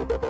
What's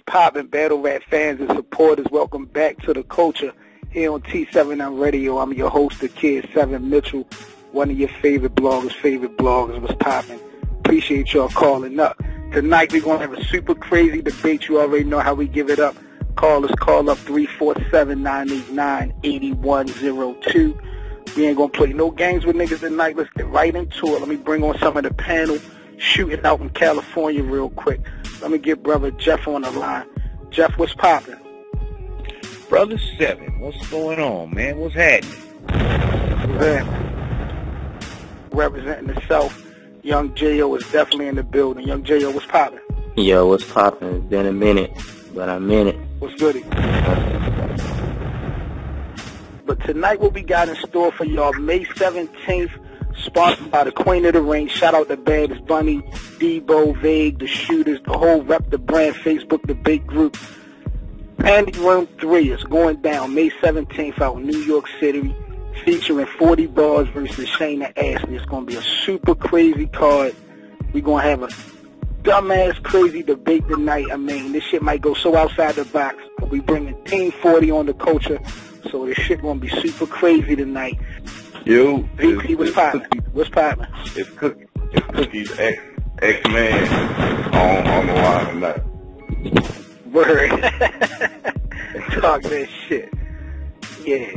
poppin', battle rap fans and supporters? Welcome back to the culture here on T7M Radio. I'm your host, the Kid 7 Mitchell, one of your favorite bloggers. What's poppin'? Appreciate y'all calling up. Tonight we're going to have a super crazy debate. You already know how we give it up. Call up 347-989-8102. We ain't going to play no games with niggas tonight. Let's get right into it. Let me bring on some of the panel shooting out in California real quick. Let me get brother Jeff on the line. Jeff, what's poppin'? Brother 7, what's going on, man? What's happening? Representing the South, Young J.O. is definitely in the building. Young J.O., what's poppin'? Yo, what's poppin'? It's been a minute, but I'm in it. What's goody? But tonight what we got in store for y'all, May 17th, sponsored by the Queen of the Ring. Shout out to Baddest Bunny, Debo, Vague, the Shooters, the whole Rep the Brand Facebook debate group. Panic Room 3 is going down May 17th out in New York City, featuring 40 Bars versus Shaina Ashley. It's going to be a super crazy card. We're going to have a dumbass crazy debate tonight. I mean, this shit might go so outside the box. We bringing Team 40 on the culture, so this shit going to be super crazy tonight. Yo, VP, what's poppin'? What's poppin'? It's Cookies X-Man on the line tonight. Word. Talk that shit. Yeah.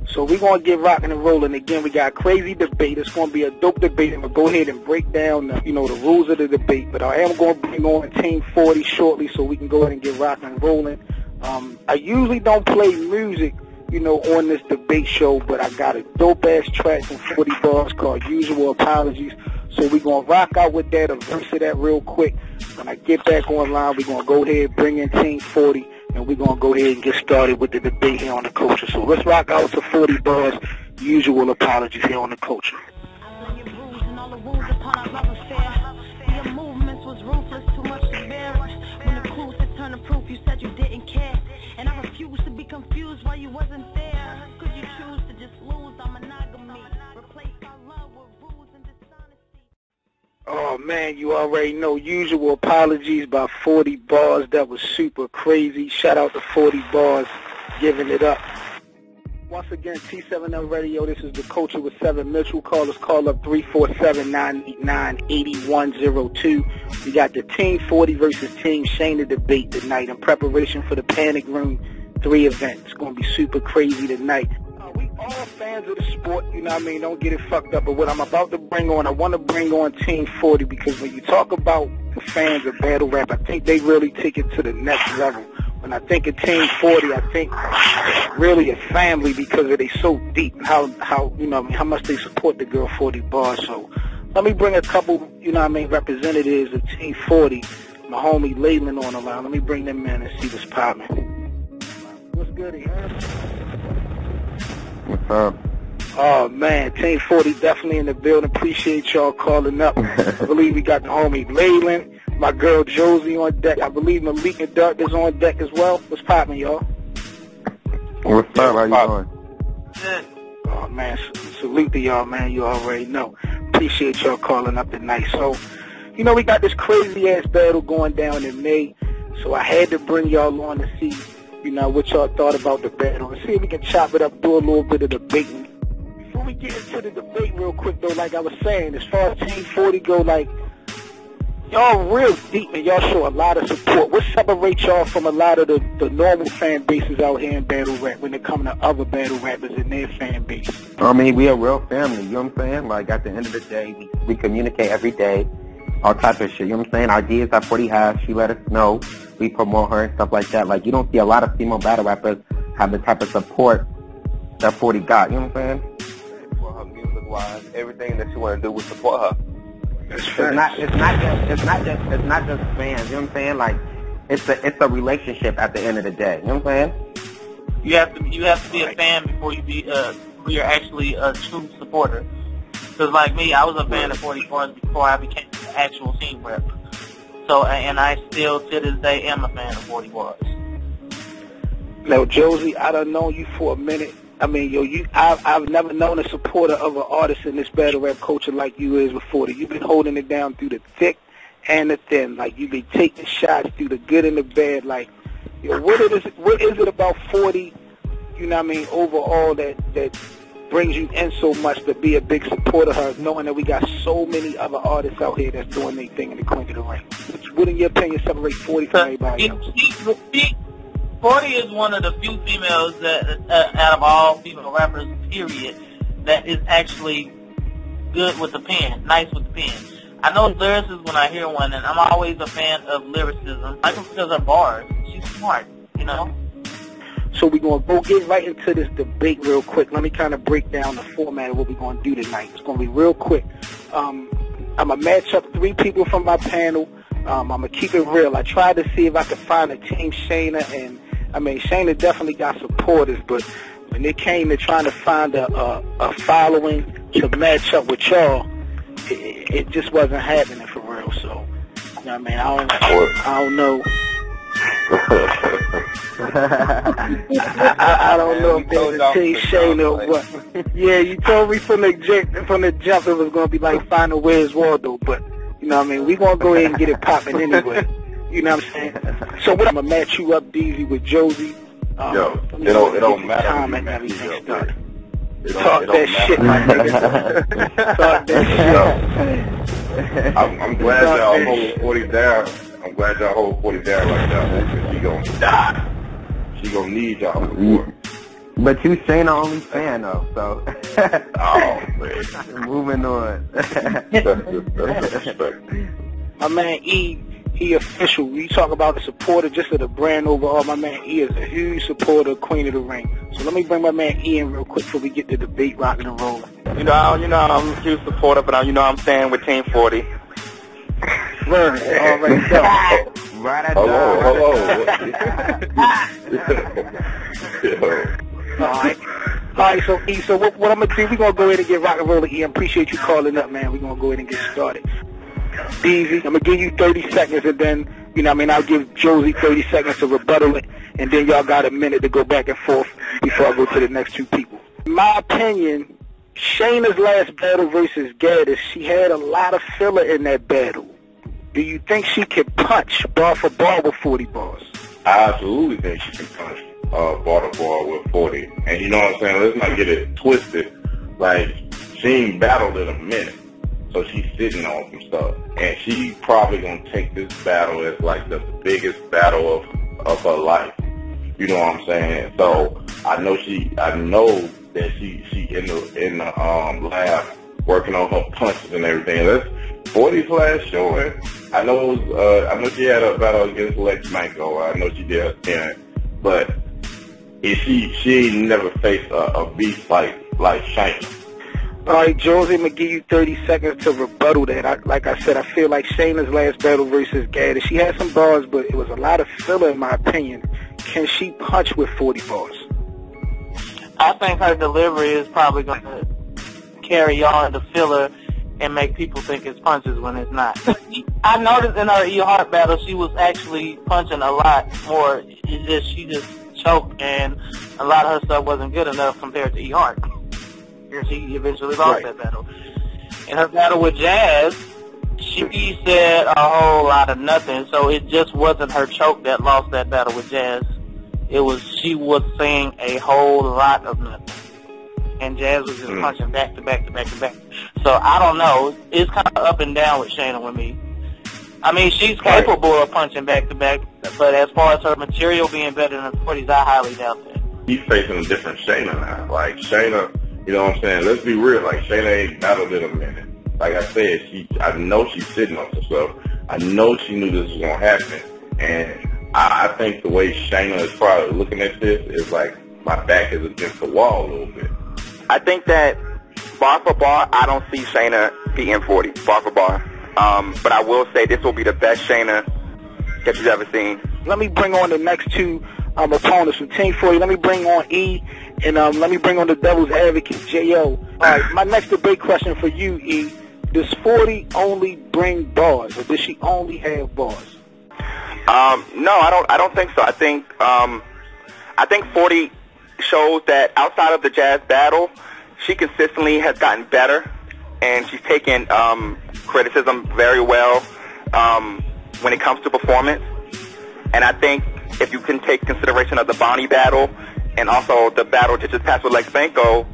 So we're going to get rocking and rolling again. We got a crazy debate. It's going to be a dope debate. I'm going to go ahead and break down the rules of the debate. But I am going to bring on Team 40 shortly so we can go ahead and get rocking and rolling. I usually don't play music, on this debate show, but I got a dope-ass track from 40 Bars called Usual Apologies. So we're going to rock out with that, a verse of that real quick. When I get back online, we're going to go ahead, bring in Team 40, and we're going to go ahead and get started with the debate here on the culture. So let's rock out to 40 Bars, Usual Apologies here on the culture. You said you didn't care, and I refuse to be confused why you wasn't there. Could you choose to just lose our monogamy, replace our love with rules and dishonesty? Oh man, you already know. Usual Apologies by 40 Bars. That was super crazy. Shout out to 40 Bars, giving it up. Once again, T7M Radio, this is the Culture with 7 Mitchell. Call up 347-989-8102. We got the Team 40 versus Team Shaina debate tonight in preparation for the Panic Room 3 event. It's going to be super crazy tonight. We all fans of the sport, don't get it fucked up. But what I'm about to bring on, I want to bring on Team 40 because when you talk about the fans of battle rap, I think they really take it to the next level. When I think of Team 40, I think really a family because they so deep, how much they support the girl 40 Bars. So let me bring a couple, representatives of Team 40. My homie LEYLANDE on the line. Let me bring them in and see what's poppin'. What's good, man? What's up? Oh, man, Team 40 definitely in the building. Appreciate y'all calling up. I believe we got the homie LEYLANDE, my girl Josie on deck. I believe Malik and Dirk is on deck as well. What's poppin', y'all? What's up? How you doing? Good. Oh, man, salute to y'all, man. You already know. Appreciate y'all calling up tonight. So, we got this crazy-ass battle going down in May. So I had to bring y'all on to see, what y'all thought about the battle. And see if we can chop it up, do a little bit of debating. Before we get into the debate real quick, though, like I was saying, as far as Team 40 go, y'all real deep and y'all show a lot of support. What separates y'all from a lot of the normal fan bases out here in battle rap when it comes to other battle rappers in their fan base? I mean, we a real family, you know what I'm saying? Like, at the end of the day, we communicate every day, all type of shit, you know what I'm saying? Ideas that 40 has, she let us know. We promote her and stuff like that. Like, you don't see a lot of female battle rappers have the type of support that 40 got, you know what I'm saying? For her music-wise, everything that she want to do, we support her. It's not just fans, you know what I'm saying? Like, it's a relationship at the end of the day, you know what I'm saying? You have to be a fan before you're actually a true supporter. Because like me, I was a fan of 40 Bars before I became a fan. actual team rep. So, and I still to this day am a fan of 40 bars. Now, Josie, I done known you for a minute. I mean, I've never known a supporter of an artist in this battle rap culture like you is with 40. You've been holding it down through the thick and the thin. Like, you've been taking shots through the good and the bad. Like, what is it about 40, you know what I mean, overall that brings you in so much to be a big supporter of her, knowing that we got so many other artists out here that's doing their thing in the Queen of the Ring? What, in your opinion, separate 40 from everybody else? 40 is one of the few females that, out of all female rappers, period, that is actually good with the pen, nice with the pen. I know lyricists when I hear one, and I'm always a fan of lyricism. I think because of bars. She's smart, you know? So we're going to go get right into this debate real quick. Let me kind of break down the format of what we're going to do tonight. It's going to be real quick. I'm going to match up 3 people from my panel. I'm going to keep it real. I tried to see if I could find a Team Shaina, and, I mean, Shaina definitely got supporters, but when it came to trying to find a following to match up with y'all, it just wasn't happening for real. So, you know what I mean? I don't know. I don't know if there's a Team Shaina or what. Yeah, you told me from the jump it was going to be like finding Where's Waldo, but, you know what I mean, we're going to go ahead and get it popping anyway. You know what I'm saying? So what, I'm going to match you up, DZ, with Josie. Yo, it don't matter. Time and everything started. Talk that shit, my nigga. Talk that shit. I'm glad y'all hold 40 down. I'm glad y'all hold 40 down like that. She gonna die. She gonna need y'all support. But you Shaina only fan though, so. Oh man. Moving on. My man he official. We talk about the supporter just of the brand overall. My man E is a huge supporter of Queen of the Ring. So let me bring my man E in real quick before we get the debate rocking and rolling. You know, I'm a huge supporter, but I'm staying with Team 40. Word. All right, so. Right at Hello. All right, so E, so what I'm going to do, we're going to go ahead and get rock and rolling. E, I appreciate you calling up, man. We're going to go ahead and get started. Easy. I'm going to give you 30 seconds, and then, you know what I mean, I'll give Josie 30 seconds to rebuttal it, and then y'all got a minute to go back and forth before I go to the next 2 people. In my opinion, Shaina's last battle versus Gaddis, she had a lot of filler in that battle. Do you think she could punch bar for bar with 40 bars? I absolutely think she can punch bar to bar with 40. And you know what I'm saying? Let's not get it twisted. Like, she ain't battled in a minute. So she's sitting on some stuff. And she probably going to take this battle as like the biggest battle of her life. You know what I'm saying? So I know that she in the lab working on her punches and everything. That's 40's last showing. I know she had a battle against Lex Manco. I know she did her parent, but she ain't never faced a beast like Shaina. All right, Josie, I'm going to give you 30 seconds to rebuttal that. Like I said, I feel like Shaina's last battle versus Gaddis, she had some bars, but it was a lot of filler in my opinion. Can she punch with 40 bars? I think her delivery is probably going to carry on the filler and make people think it's punches when it's not. I noticed in her E Hart battle, she was actually punching a lot more. She just choked, and a lot of her stuff wasn't good enough compared to E Hart. She eventually lost that battle. In her battle with Jazz, she said a whole lot of nothing, so it just wasn't her choke that lost that battle with Jazz. She was saying a whole lot of nothing. And Jazz was just punching back to back to back to back. So I don't know. It's kind of up and down with Shaina with me. I mean, she's capable of punching back to back, but as far as her material being better than the 40s, I highly doubt that. He's facing a different Shaina now. Like, Shaina, you know what I'm saying? Let's be real. Like, Shaina ain't battled in a minute. Like I said, I know she's sitting on some stuff. I know she knew this was going to happen. And I think the way Shaina is probably looking at this is like, my back is against the wall a little bit. I think that bar for bar, I don't see Shaina beating 40, bar for bar. But I will say this will be the best Shaina that you've ever seen. Let me bring on the next 2 opponents from Team 40. Let me bring on E, and let me bring on the Devil's Advocate, J.O. All right, my next debate question for you, E. does 40 only bring bars, or does she only have bars? No, I don't think so. I think 40 shows that outside of the jazz battle, she consistently has gotten better, and she's taken criticism very well when it comes to performance. And I think if you can take consideration of the Bonnie battle and also the battle that just passed with Lex Benko,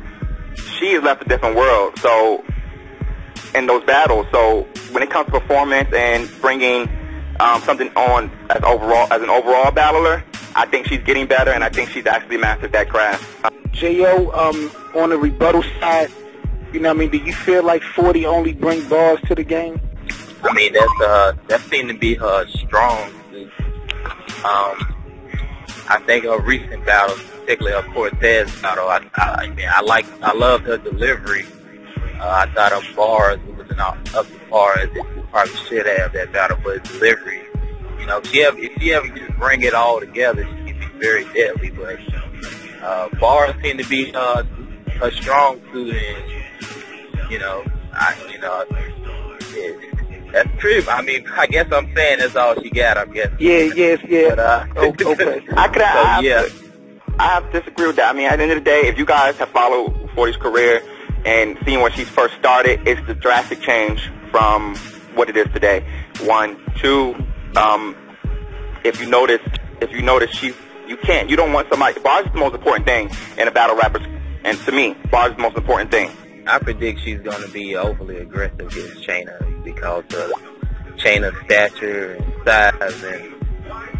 she has left a different world. So in those battles, so when it comes to performance and bringing something on as an overall battler, I think she's getting better, and I think she's actually mastered that craft. J.O., on the rebuttal side, you know what I mean, do you feel like 40 only bring bars to the game? I mean, that seemed to be her strong suit. I think her recent battles, particularly her Cortez battle, I loved her delivery. I thought her bars wasn't up to par as it probably should have that battle, but delivery, you know, if she ever just bring it all together, she can be very deadly. But bars seem to be her strong suit, and that's true. I mean, I guess I'm saying that's all she got. I guess. Yeah. But, okay. I have to disagree with that. I mean, at the end of the day, if you guys have followed 40's career and seen when she first started, it's the drastic change from what it is today. 1, 2. If you notice, you don't want somebody. Bars is the most important thing in a battle rapper, and to me, bars is the most important thing. I predict she's going to be overly aggressive against Shaina because of Shayna's stature and size, and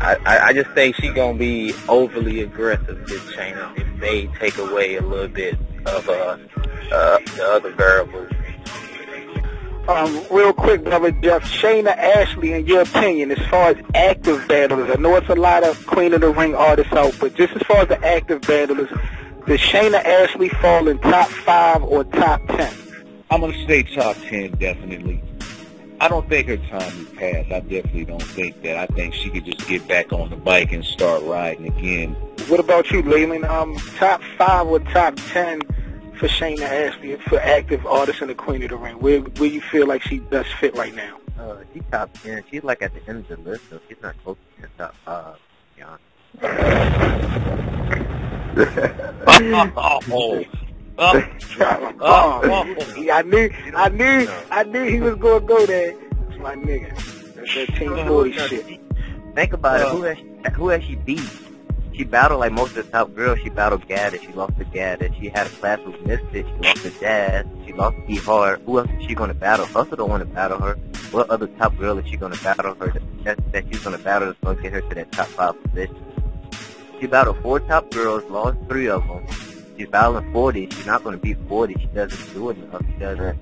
I just think she's going to be overly aggressive against Shaina. It may take away a little bit of the other variables. Real quick, brother Jeff, Chayna Ashley, in your opinion, as far as active battlers, I know it's a lot of Queen of the Ring artists out, but just as far as the active battlers, does Chayna Ashley fall in top 5 or top 10? I'm going to say top 10, definitely. I don't think her time has passed. I definitely don't think that. I think she could just get back on the bike and start riding again. What about you, Leyland? Top 5 or top 10 for Chayna Ashley, for active artists in the Queen of the Ring? Where you feel like she does fit right now? She's top 10. She's like at the end of the list, so she's not close to the top 5. Yeah. I knew he was gonna go there. That's my nigga. That's that Team 40 shit. Think about it. Who has she beat? She battled like most of the top girls. She battled Gaddis. She lost to Gaddis. She had a class with Mystic. She lost to Jazz. She lost to E-Hard. Who else is she going to battle? Hustle don't want to battle her. What other top girl is she going to battle her that she's going to battle that's going to get her to that top 5 position? She battled 4 top girls, lost 3 of them. She's battling 40. She's not going to beat 40. She doesn't do it enough. She doesn't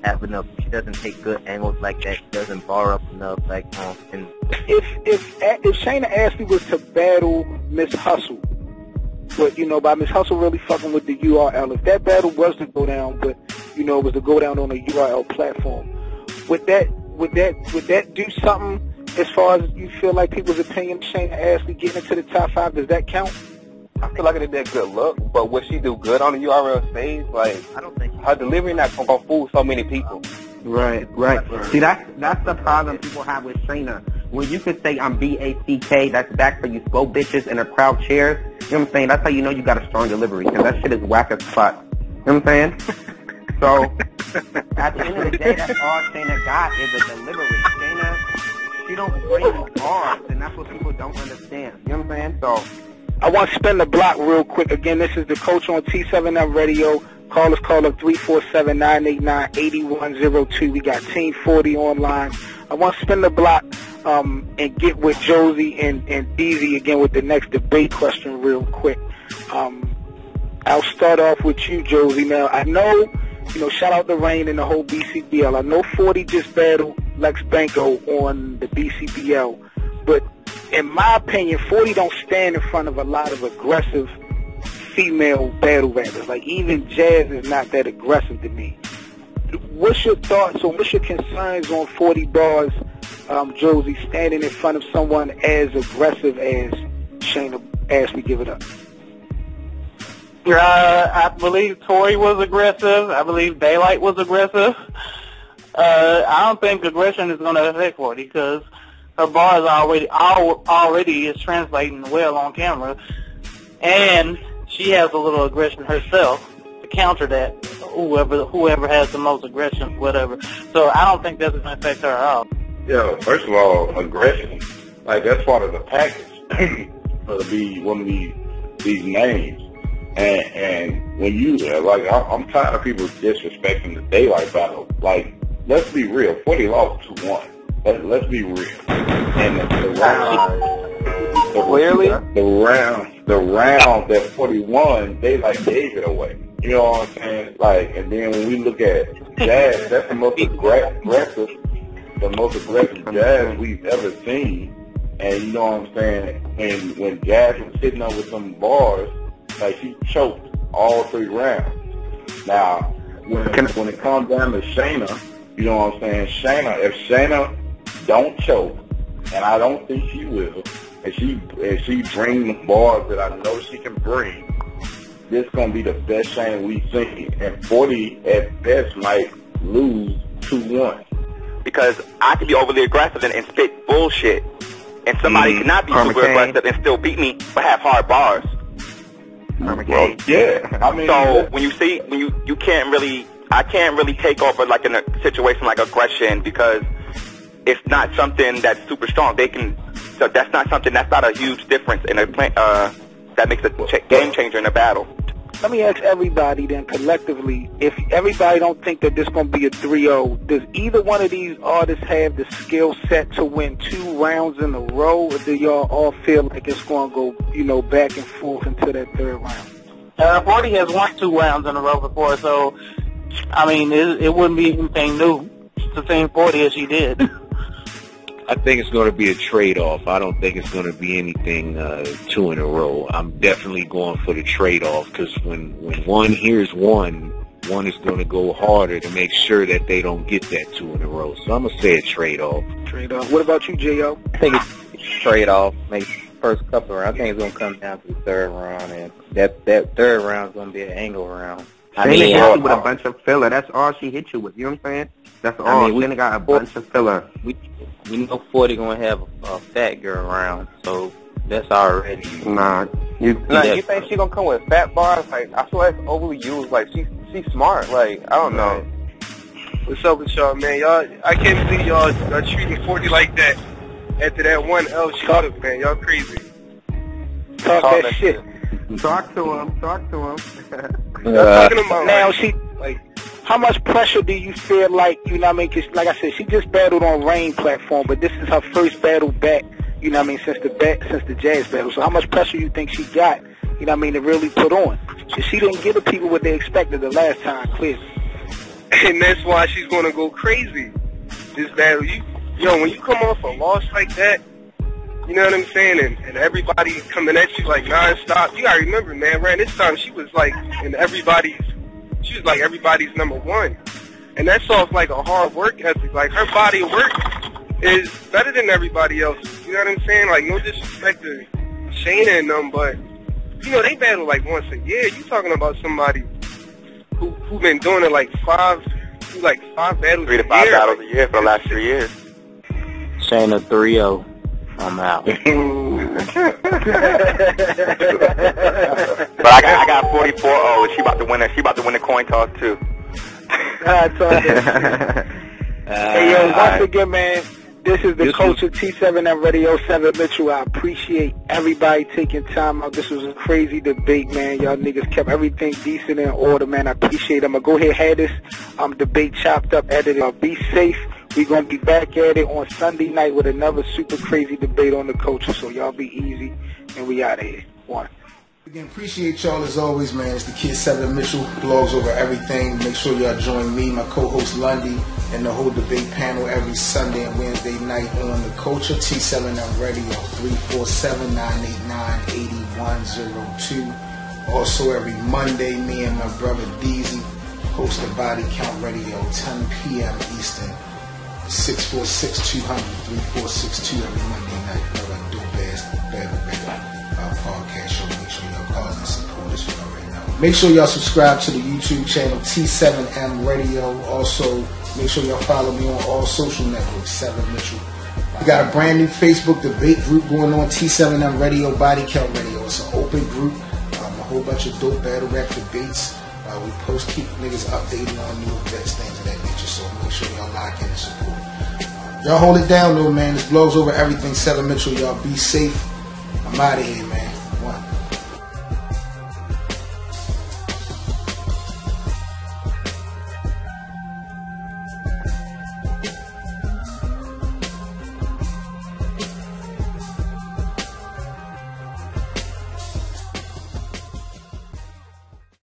have enough. She doesn't take good angles like that. She doesn't bar up enough. Like, and if Chayna Ashley was to battle Miss Hustle, but by Miss Hustle really fucking with the URL, if that battle was to go down, but it was to go down on a URL platform, would that do something as far as you feel like people's opinion? Chayna Ashley getting into the top 5, does that count? I feel like it did good look, but would she do good on the URL stage? Like, I don't think her delivery not gonna fool so many people. Right. See, that's the problem people have with Shaina. When you could say I'm BACK, that's back for you slow bitches and the crowd cheers. You know what I'm saying? That's how you know you got a strong delivery, because that shit is whack as fuck. You know what I'm saying? So, at the end of the day, that's all Shaina got is a delivery. Shaina, she don't bring bars, and that's what people don't understand. You know what I'm saying? So, I want to spin the block real quick. Again, this is the coach on T7M Radio. Call up 347-989-8102. We got Team 40 online. I want to spin the block and get with Josie and DZ again with the next debate question real quick. I'll start off with you, Josie. Now, I know, shout out to Rain and the whole BCBL. I know 40 just battled Lex Benko on the BCBL, but in my opinion, 40 don't stand in front of a lot of aggressive female battle rappers. Like, even Jazz is not that aggressive to me. What's your thoughts or what's your concerns on 40 bars, Josie, standing in front of someone as aggressive as Chayna Ashley? Give it up. I believe Tori was aggressive. I believe Daylight was aggressive. I don't think aggression is going to affect 40 because her bars already is translating well on camera, and she has a little aggression herself to counter that. Whoever has the most aggression, whatever. So I don't think that's going to affect her at all. Yeah, first of all, aggression, like that's part of the package to be one of these names. And when you like, I'm tired of people disrespecting the daylight battle. Like, let's be real. 40 lost 2-1. Let's be real. And the round that 41, they like gave it away. You know what I'm saying? Like, and then when we look at Jazz, that's the most aggressive Jazz we've ever seen. And you know what I'm saying? And when Jazz was sitting up with some bars, like she choked all 3 rounds. Now, when it comes down to Shaina, you know what I'm saying? If Shaina don't choke, and I don't think she will, and she brings the bars that I know she can bring, this gonna be the best Shaina we've seen. And 40 at best might lose 2-1. Because I can be overly aggressive and spit bullshit, and somebody cannot be super aggressive and still beat me, but have hard bars. Well, yeah. I mean, so when you can't really, I can't really take over like in a situation like aggression because it's not something that's super strong. So that's not something, that's not a huge difference in a that makes a game changer in a battle. Let me ask everybody then collectively, if everybody don't think that this going to be a 3-0, does either one of these artists have the skill set to win 2 rounds in a row, or do y'all all feel like it's going to go, back and forth into that 3rd round? 40 has won 2 rounds in a row before, so, I mean, it wouldn't be anything new to seeing 40 as she did. I think it's going to be a trade-off. I don't think it's going to be anything 2 in a row. I'm definitely going for the trade-off because when one hears one is going to go harder to make sure that they don't get that 2 in a row. So I'm going to say a trade-off. Trade-off. What about you, J.O.? I think it's trade-off. Maybe first couple of rounds. I think it's going to come down to the 3rd round, and that 3rd round is going to be an angle round. I mean, hit you with a bunch of filler. That's all she hit you with. You know what I'm saying? That's all. I mean, we got a bunch of filler. We know 40 gonna have a fat girl around, so that's already. Nah, you think she gonna come with fat bars? Like, I feel like it's overly used. Like, she's smart. Like, I don't know. What's up with y'all, man? Y'all, I can't believe y'all are treating 40 like that after that 1L she took, man. Y'all crazy. Talk that shit. Talk to him. Talking about now, like, how much pressure do you feel like, you know what I mean? Because, like I said, she just battled on Rain platform, but this is her first battle back, you know what I mean, since the Jazz battle. So how much pressure you think she got, you know what I mean, to really put on? Because she didn't give the people what they expected the last time, clearly. And that's why she's going to go crazy. This battle, when you come off a loss like that, you know what I'm saying, and everybody coming at you like nonstop, you got to remember, man, around this time she was like everybody's number 1. And that's off like a hard work ethic. Like, her body of work is better than everybody else. You know what I'm saying? Like, no disrespect to Shaina and them, but, they battle like once a year. You talking about somebody who been doing it like 5 battles 3 to 5 battles a year for the last 3 years. Shaina 3-0. I'm out. But I got 44-0, and she about to win it. She about to win the coin toss too. Hey, yo, once again, man, this is the coach of T7 and Radio 7 Mitchell. I appreciate everybody taking time out. This was a crazy debate, man. Y'all niggas kept everything decent in order, man. I appreciate it. I'm going to go ahead and have this debate chopped up, edited. Be safe. We're going to be back at it on Sunday night with another super crazy debate on the culture. So y'all be easy, and we out of here. One. Again, appreciate y'all as always, man. It's the Kid 7 Mitchell, blogs over everything. Make sure y'all join me, my co-host Lundy, and the whole debate panel every Sunday and Wednesday night on the culture. T7M Radio, 347-989-8102. Also every Monday, me and my brother Deezy host the Body Count Radio, 10 p.m. Eastern. 646-200-3462 every Monday night. Another dope ass battle podcast show. Make sure y'all call and support us. You already know. Make sure y'all subscribe to the YouTube channel T7M Radio. Also, make sure y'all follow me on all social networks, 7 Mitchell. We got a brand new Facebook debate group going on, T7M Radio, Body Count Radio. It's an open group, a whole bunch of dope battle rap debates. We post, keep niggas updated on new events, things of that nature. So make sure y'all lock in and support. Y'all hold it down though, man. This blows over everything. 7 Mitchell, y'all be safe. I'm out of here, man.